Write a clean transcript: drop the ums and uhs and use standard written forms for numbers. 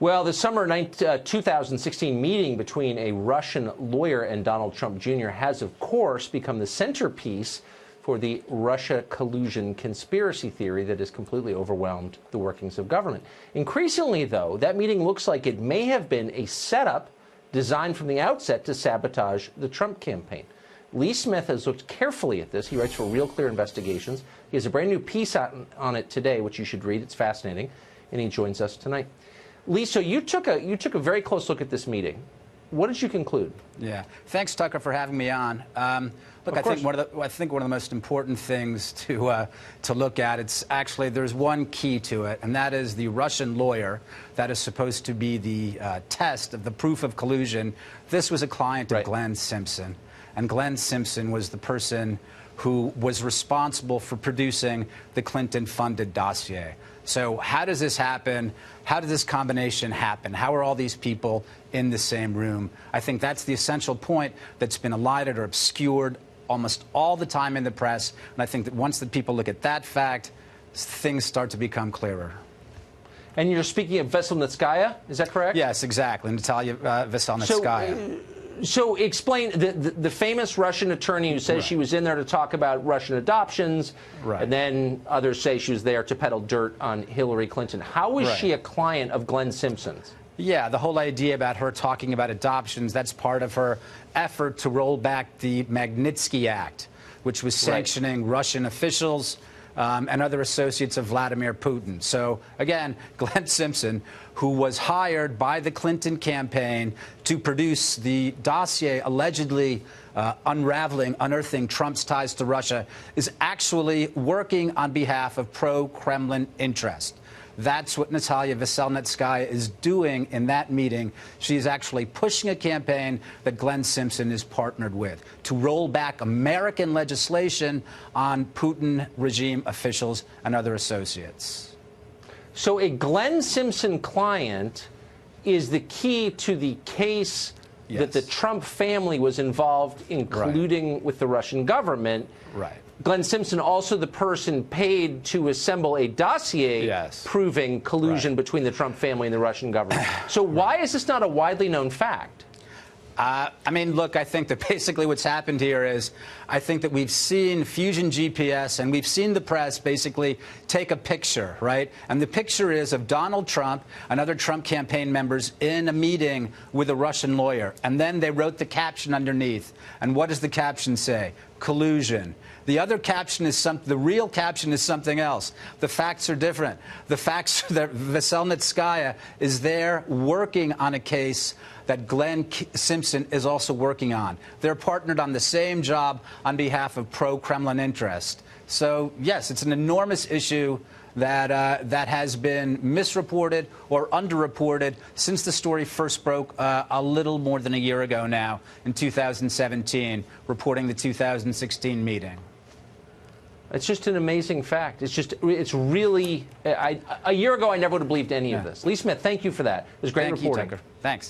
Well, the summer 2016 meeting between a Russian lawyer and Donald Trump Jr. has, of course, become the centerpiece for the Russia collusion conspiracy theory that has completely overwhelmed the workings of government. Increasingly, though, that meeting looks like it may have been a setup designed from the outset to sabotage the Trump campaign. Lee Smith has looked carefully at this. He writes for RealClearInvestigations. He has a brand new piece on it today, which you should read. It's fascinating. And he joins us tonight. Lee, so you took a very close look at this meeting. What did you conclude? Yeah, thanks, Tucker, for having me on. Look, I think one of the most important things to look at, it's actually there's one key to it, and that is the Russian lawyer that is supposed to be the test of the proof of collusion. This was a client of Glenn Simpson, and Glenn Simpson was the person who was responsible for producing the Clinton-funded dossier. So how does this happen? How does this combination happen? How are all these people in the same room? I think that's the essential point that's been elided or obscured almost all the time in the press. And I think that once the people look at that fact, things start to become clearer. And you're speaking of Veselnitskaya, is that correct? Yes, exactly, Natalia Veselnitskaya. So explain the famous Russian attorney who says she was in there to talk about Russian adoptions, and then others say she was there to peddle dirt on Hillary Clinton. How was she a client of Glenn Simpson's? Yeah, the whole idea about her talking about adoptions, that's part of her effort to roll back the Magnitsky Act, which was sanctioning Russian officials and other associates of Vladimir Putin. So, again, Glenn Simpson, who was hired by the Clinton campaign to produce the dossier allegedly unearthing Trump's ties to Russia, is actually working on behalf of pro-Kremlin interests. That's what Natalia Veselnitskaya is doing in that meeting. She is actually pushing a campaign that Glenn Simpson is partnered with to roll back American legislation on Putin regime officials and other associates. So a Glenn Simpson client is the key to the case that the Trump family was involved in colluding with the Russian government. Glenn Simpson also the person paid to assemble a dossier proving collusion between the Trump family and the Russian government. So why is this not a widely known fact? I mean, look, I think that basically what's happened here is I think that we've seen Fusion GPS and we've seen the press basically take a picture, right? And the picture is of Donald Trump and other Trump campaign members in a meeting with a Russian lawyer. And then they wrote the caption underneath. And what does the caption say? Collusion. The other caption is the real caption is something else. The facts are different. The facts are that Veselnitskaya is there working on a case that Glenn Simpson is also working on. They're partnered on the same job on behalf of pro-Kremlin interests. So, yes, it's an enormous issue that that has been misreported or underreported since the story first broke a little more than a year ago now in 2017, reporting the 2016 meeting. It's just an amazing fact. It's really, a year ago I never would have believed any of this. Lee Smith, thank you for that. It was great reporting. Thank you, Tucker. Thanks.